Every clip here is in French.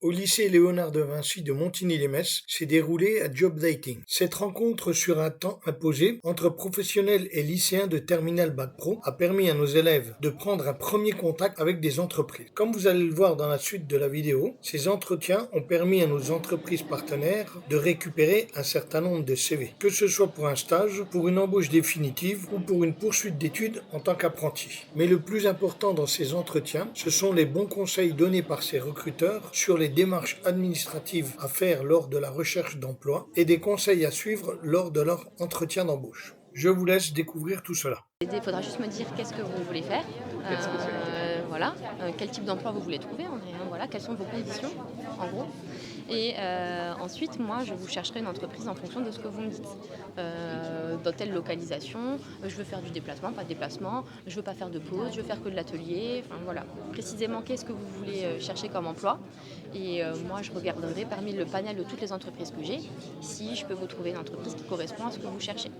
Au lycée Léonard de Vinci de Montigny-lès-Metz s'est déroulée à Job Dating. Cette rencontre sur un temps imposé entre professionnels et lycéens de Terminal Bac Pro a permis à nos élèves de prendre un premier contact avec des entreprises. Comme vous allez le voir dans la suite de la vidéo, ces entretiens ont permis à nos entreprises partenaires de récupérer un certain nombre de CV, que ce soit pour un stage, pour une embauche définitive ou pour une poursuite d'études en tant qu'apprenti. Mais le plus important dans ces entretiens, ce sont les bons conseils donnés par ces recruteurs sur les démarches administratives à faire lors de la recherche d'emploi et des conseils à suivre lors de leur entretien d'embauche. Je vous laisse découvrir tout cela. Il faudra juste me dire qu'est-ce que vous voulez faire, voilà, quel type d'emploi vous voulez trouver, voilà, quelles sont vos conditions, en gros. Et ensuite, moi, je vous chercherai une entreprise en fonction de ce que vous me dites. Dans telle localisation, je veux faire du déplacement, pas de déplacement, je veux pas faire de pause, je veux faire que de l'atelier, enfin voilà. Précisément, qu'est-ce que vous voulez chercher comme emploi. Et moi, je regarderai parmi le panel de toutes les entreprises que j'ai, si je peux vous trouver une entreprise qui correspond à ce que vous cherchez.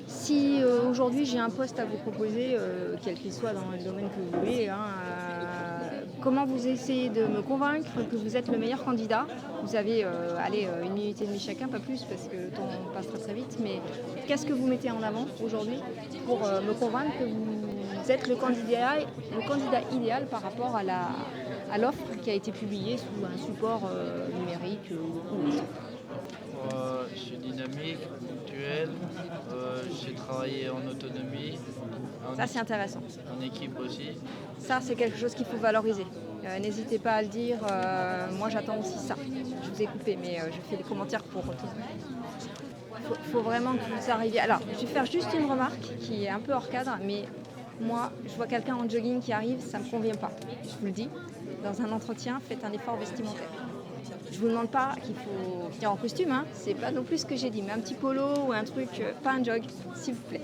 Si aujourd'hui j'ai un poste à vous proposer, quel qu'il soit dans le domaine que vous voulez, comment vous essayez de me convaincre que vous êtes le meilleur candidat? Vous avez une minute et demie chacun, pas plus, parce que le temps passe très très vite, mais qu'est-ce que vous mettez en avant aujourd'hui pour me convaincre que vous êtes le candidat idéal par rapport à l'offre qui a été publiée sous un support numérique ou autre? Je suis dynamique, ponctuel, j'ai travaillé en autonomie, Ça c'est intéressant. en équipe aussi. Ça, c'est quelque chose qu'il faut valoriser. N'hésitez pas à le dire. Moi, j'attends aussi ça. Je vous ai coupé, mais je fais des commentaires pour tout. Faut vraiment que vous arriviez. Alors, je vais faire juste une remarque qui est un peu hors cadre, mais moi, je vois quelqu'un en jogging qui arrive, ça ne me convient pas. Je vous le dis. Dans un entretien, faites un effort vestimentaire. Je vous demande pas qu'il faut venir en costume, c'est pas non plus ce que j'ai dit, mais un petit polo ou un truc, pas un jog, s'il vous plaît.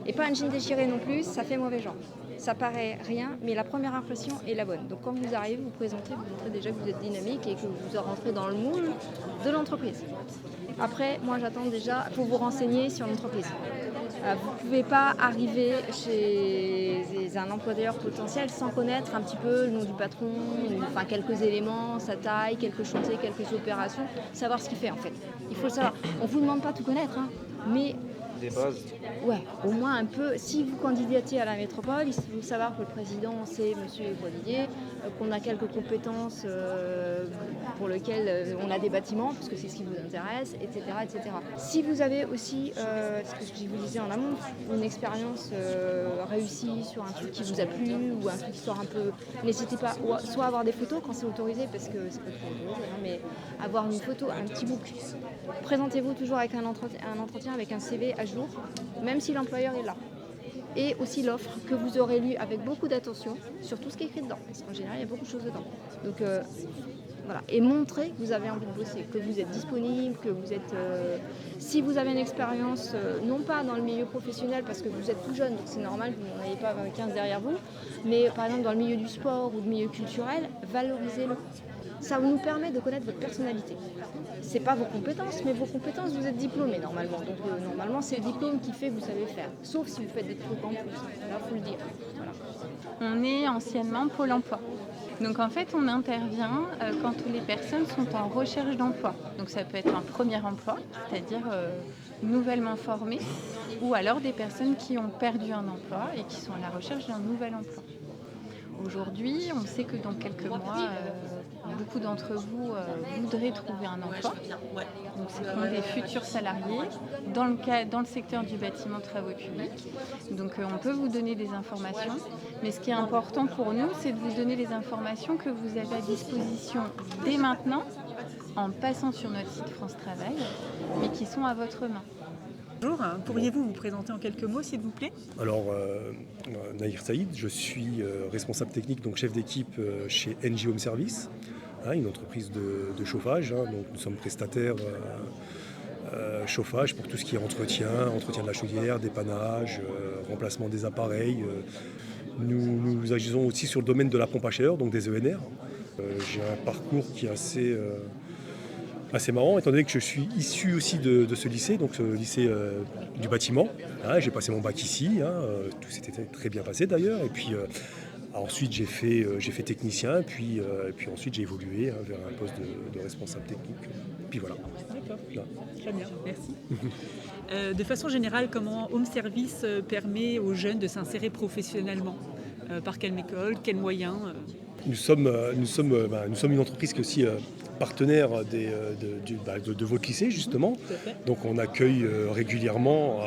Et pas un jean déchiré non plus, ça fait mauvais genre. Ça paraît rien, mais la première impression est la bonne. Donc quand vous arrivez, vous présentez, vous montrez déjà que vous êtes dynamique et que vous rentrez dans le moule de l'entreprise. Après, moi j'attends déjà pour vous renseigner sur l'entreprise. Vous ne pouvez pas arriver chez un employeur potentiel sans connaître un petit peu le nom du patron, enfin quelques éléments, sa taille, quelques chantiers, quelques opérations, savoir ce qu'il fait en fait. Il faut le savoir. On ne vous demande pas tout connaître, mais Des bases. ouais, au moins un peu. Si vous candidatez à la métropole, il faut savoir que le président, c'est M. Poilier, qu'on a quelques compétences pour lesquelles on a des bâtiments, parce que c'est ce qui vous intéresse, etc. etc. Si vous avez aussi, ce que je vous disais en amont, une expérience réussie sur un truc qui vous a plu, ou un truc qui sort un peu... N'hésitez pas, soit à avoir des photos quand c'est autorisé, parce que c'est pas trop autorisé, mais avoir une photo, un petit book. Présentez-vous toujours avec un entretien avec un CV à jour, même si l'employeur est là. Et aussi l'offre que vous aurez lue avec beaucoup d'attention sur tout ce qui est écrit dedans, parce qu'en général, il y a beaucoup de choses dedans. Donc voilà, et montrez que vous avez envie de bosser, que vous êtes disponible, que vous êtes... si vous avez une expérience, non pas dans le milieu professionnel, parce que vous êtes tout jeune, donc c'est normal que vous n'en ayez pas 15 derrière vous, mais par exemple dans le milieu du sport ou du milieu culturel, valorisez-le. Ça nous permet de connaître votre personnalité. C'est pas vos compétences, mais vos compétences, vous êtes diplômé normalement. Donc normalement, c'est le diplôme qui fait que vous savez faire. Sauf si vous faites des trucs en plus. Là, il faut le dire. Voilà. On est anciennement Pôle emploi. Donc en fait, on intervient quand les personnes sont en recherche d'emploi. Donc ça peut être un premier emploi, c'est-à-dire nouvellement formées, ou alors des personnes qui ont perdu un emploi et qui sont à la recherche d'un nouvel emploi. Aujourd'hui, on sait que dans quelques mois, beaucoup d'entre vous voudraient trouver un emploi. Donc ce sont des futurs salariés dans le secteur du bâtiment travaux publics. Donc on peut vous donner des informations. Mais ce qui est important pour nous, c'est de vous donner les informations que vous avez à disposition dès maintenant, en passant sur notre site France Travail, mais qui sont à votre main. Bonjour, pourriez-vous vous présenter en quelques mots s'il vous plaît? Alors, Nahir Saïd, je suis responsable technique, donc chef d'équipe chez NG Home Service, une entreprise de chauffage. Donc nous sommes prestataires chauffage pour tout ce qui est entretien de la chaudière, dépannage, remplacement des appareils. Nous agissons aussi sur le domaine de la pompe à chaleur, donc des ENR. J'ai un parcours qui est assez marrant, étant donné que je suis issu aussi de ce lycée, donc ce lycée du bâtiment. J'ai passé mon bac ici, tout s'était très bien passé d'ailleurs. Et puis Ensuite, j'ai fait technicien, puis ensuite j'ai évolué vers un poste de responsable technique. Puis voilà. D'accord, Là. très bien, merci. De façon générale, comment Home Service permet aux jeunes de s'insérer professionnellement par quelle école, quels moyens Nous sommes une entreprise qui est aussi partenaire de votre lycée, justement. Tout à fait. Donc on accueille régulièrement,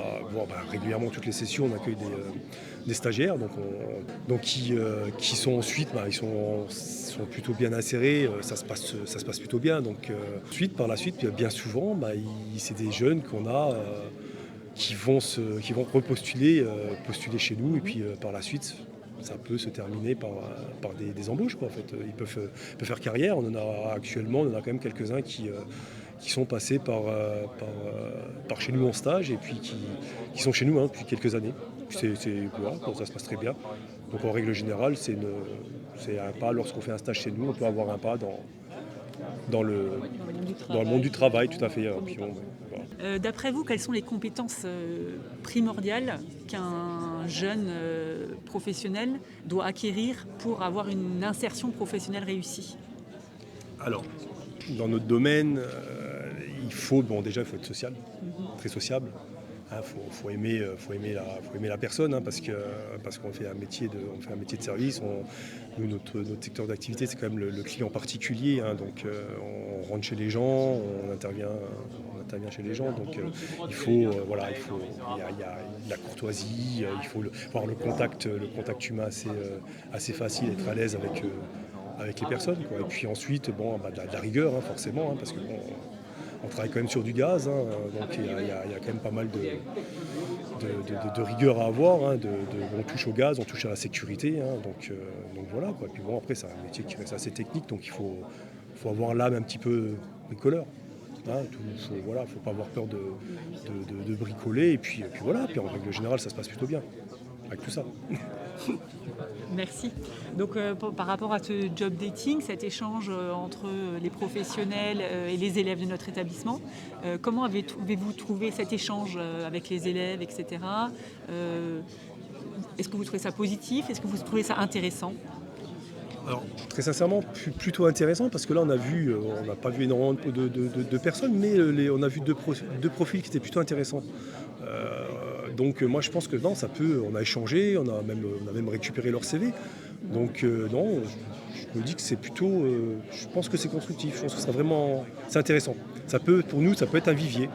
régulièrement toutes les sessions, on accueille des stagiaires qui sont ensuite ils sont plutôt bien insérés, ça se passe plutôt bien. Donc par la suite, bien souvent, c'est des jeunes qu'on a qui vont postuler chez nous et puis par la suite ça peut se terminer par des embauches, quoi, en fait. Ils peuvent faire carrière. On en a quand même quelques-uns qui sont passés par chez nous en stage et puis qui sont chez nous depuis quelques années. Voilà, ça se passe très bien. Donc en règle générale, c'est un pas. Lorsqu'on fait un stage chez nous, on peut avoir un pas dans le monde du travail, tout à fait. Puis voilà. D'après vous, quelles sont les compétences primordiales qu'un jeune professionnel doit acquérir pour avoir une insertion professionnelle réussie ? Alors, dans notre domaine, il faut être social, très sociable. Faut aimer la personne, parce qu'on fait un métier de service. Notre secteur d'activité, c'est quand même le client particulier, donc on rentre chez les gens, on intervient chez les gens. Donc il y a la courtoisie, il faut avoir le contact humain assez facile, être à l'aise avec les personnes, quoi. Et puis ensuite, de la rigueur, forcément, parce que on travaille quand même sur du gaz, donc il y a quand même pas mal de rigueur à avoir. On touche au gaz, on touche à la sécurité, donc voilà, quoi. Et puis après, c'est un métier qui reste assez technique, donc il faut avoir l'âme un petit peu bricoleur. Faut pas avoir peur de bricoler, et puis voilà. Puis en règle générale, ça se passe plutôt bien avec tout ça. Merci. Donc par rapport à ce job dating, cet échange entre les professionnels et les élèves de notre établissement, comment avez-vous trouvé cet échange avec les élèves, etc. Est-ce que vous trouvez ça positif ? Est-ce que vous trouvez ça intéressant ? Alors, très sincèrement, plutôt intéressant, parce que là, on n'a pas vu énormément de personnes, mais on a vu deux profils qui étaient plutôt intéressants. Donc moi, je pense que ça peut. On a échangé, on a même récupéré leur CV. Donc je me dis que c'est plutôt. Je pense que c'est constructif. Je pense que c'est intéressant. Pour nous, ça peut être un vivier,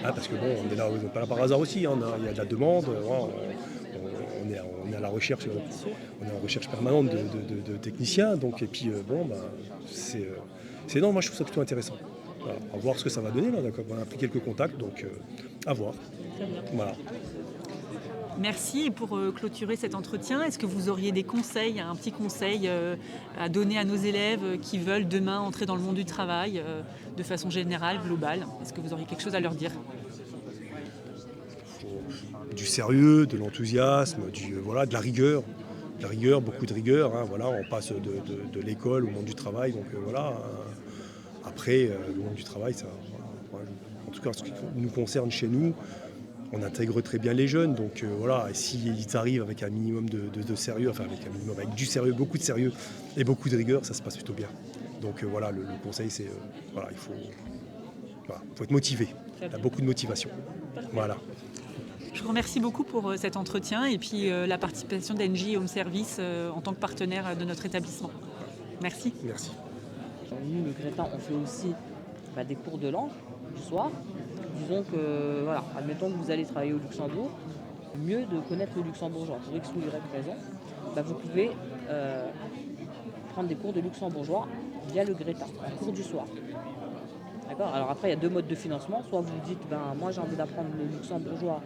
parce que on est là, pas là par hasard aussi. Il y a de la demande. On est à la recherche. On est en recherche permanente de techniciens. Donc moi je trouve ça plutôt intéressant. Voilà, à voir ce que ça va donner là. D'accord, on a pris quelques contacts, donc à voir. Voilà. Merci. Et pour clôturer cet entretien, est-ce que vous auriez des conseils, un petit conseil à donner à nos élèves qui veulent demain entrer dans le monde du travail de façon générale, globale ? Est-ce que vous auriez quelque chose à leur dire ? Du sérieux, de l'enthousiasme, de la rigueur. De la rigueur, beaucoup de rigueur. On passe de l'école au monde du travail. Donc après, le monde du travail, en tout cas, en ce qui nous concerne chez nous, on intègre très bien les jeunes. Donc et s'ils arrivent avec un minimum de sérieux, avec du sérieux, beaucoup de sérieux et beaucoup de rigueur, ça se passe plutôt bien. Donc le conseil, c'est il faut être motivé. Il y a beaucoup de motivation. Voilà. Je vous remercie beaucoup pour cet entretien et puis la participation d'Engie Home Service en tant que partenaire de notre établissement. Merci. Merci. Nous, le Crétin, on fait aussi des cours de langue du soir. Disons que, admettons que vous allez travailler au Luxembourg, mieux de connaître le luxembourgeois. Pour X ou Y raison, vous pouvez prendre des cours de luxembourgeois via le Crétin, un cours du soir. D'accord ? Alors après, il y a deux modes de financement. Soit vous dites, moi j'ai envie d'apprendre le luxembourgeois,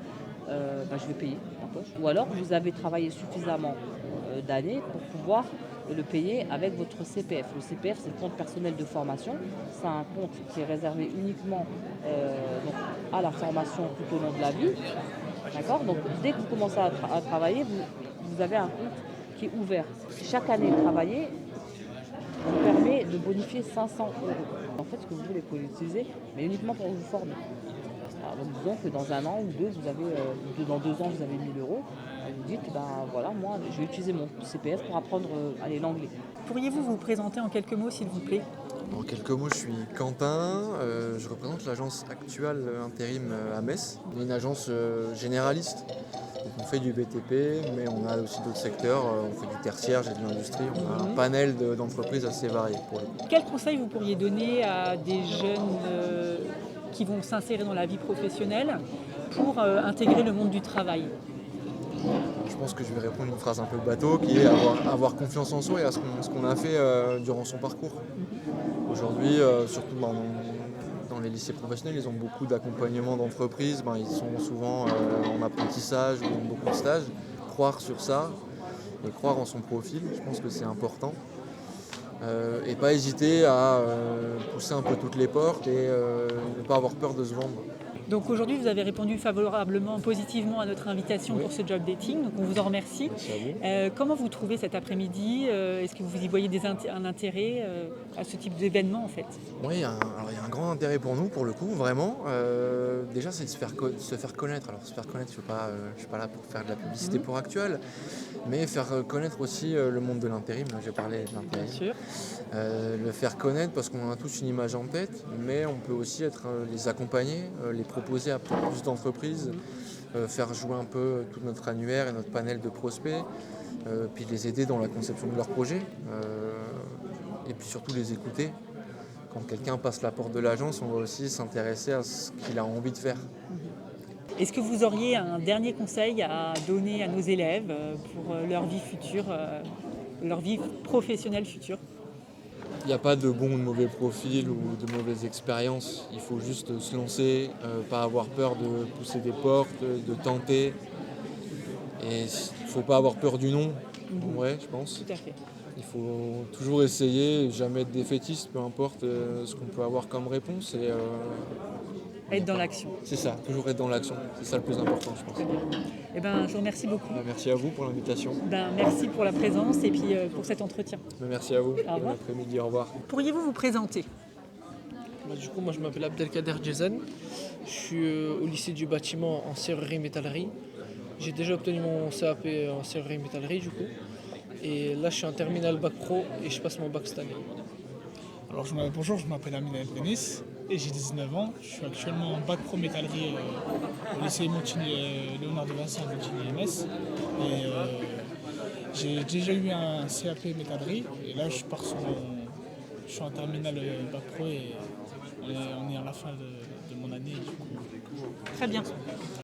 je vais payer en poche. Ou alors vous avez travaillé suffisamment d'années pour pouvoir le payer avec votre CPF. Le CPF, c'est le compte personnel de formation. C'est un compte qui est réservé uniquement à la formation tout au long de la vie. D'accord ? Donc dès que vous commencez à travailler, vous avez un compte qui est ouvert. Chaque année travaillée vous permet de bonifier 500 €. En fait, ce que vous voulez, vous pouvez l'utiliser, mais uniquement pour vous former. Alors, donc disons que dans un an ou deux, dans 2 ans, vous avez 1 000 €. Vous dites, voilà, moi, je vais utiliser mon CPF pour apprendre l'anglais. Pourriez-vous vous présenter en quelques mots, s'il vous plaît? En quelques mots, je suis Quentin, je représente l'agence Actual Intérim à Metz. On est une agence généraliste, donc on fait du BTP, mais on a aussi d'autres secteurs, on fait du tertiaire, j'ai de l'industrie, on a un panel d'entreprises assez varié pour le coup. Quel conseil vous pourriez donner à des jeunes qui vont s'insérer dans la vie professionnelle pour intégrer le monde du travail? Je pense que je vais répondre une phrase un peu bateau qui est avoir confiance en soi et à ce qu'on a fait durant son parcours. Aujourd'hui, surtout dans les lycées professionnels, ils ont beaucoup d'accompagnement d'entreprises, ils sont souvent en apprentissage ou ont beaucoup de stages. Croire sur ça et croire en son profil, je pense que c'est important. Et pas hésiter à pousser un peu toutes les portes et ne pas avoir peur de se vendre. Donc aujourd'hui, vous avez répondu favorablement, positivement à notre invitation Oui. pour ce job dating, donc on vous en remercie. Merci à vous. Comment vous trouvez cet après-midi? Est-ce que vous y voyez un intérêt à ce type d'événement en fait? Oui, il y a un grand intérêt pour nous, pour le coup, vraiment. Déjà, c'est de se faire connaître. Alors, se faire connaître, je ne suis pas là pour faire de la publicité pour Actuel, mais faire connaître aussi le monde de l'intérim. J'ai parlé de l'intérim. Bien sûr. Le faire connaître parce qu'on a tous une image en tête, mais on peut aussi les accompagner, les proposer à plus d'entreprises, faire jouer un peu tout notre annuaire et notre panel de prospects, puis les aider dans la conception de leurs projets, et puis surtout les écouter. Quand quelqu'un passe la porte de l'agence, on va aussi s'intéresser à ce qu'il a envie de faire. Est-ce que vous auriez un dernier conseil à donner à nos élèves pour leur vie future, leur vie professionnelle future? Il n'y a pas de bon ou de mauvais profil ou de mauvaises expériences. Il faut juste se lancer, pas avoir peur de pousser des portes, de tenter. Et il ne faut pas avoir peur du non, en vrai, je pense. Tout à fait. Il faut toujours essayer, jamais être défaitiste, peu importe ce qu'on peut avoir comme réponse. Et, Être dans l'action. c'est ça, toujours être dans l'action. C'est ça le plus important, je pense. Je vous remercie beaucoup. Merci à vous pour l'invitation. Merci pour la présence et puis pour cet entretien. Merci à vous. revoir. Bon après-midi, au revoir. Pourriez-vous vous présenter? Moi je m'appelle Abdelkader Djezen, je suis au lycée du bâtiment en serrurerie métallerie. J'ai déjà obtenu mon CAP en serrurerie métallerie du coup. Et là je suis en terminale bac pro et je passe mon bac cette année. Alors bonjour, je m'appelle Amina Elbenis et j'ai 19 ans. Je suis actuellement en bac pro métallerie au lycée Montigny, Léonard de Vinci à Montigny-MS. Et j'ai déjà eu un CAP métallerie et là je suis en terminale bac pro et on est à la fin de mon année. Du coup. Très bien.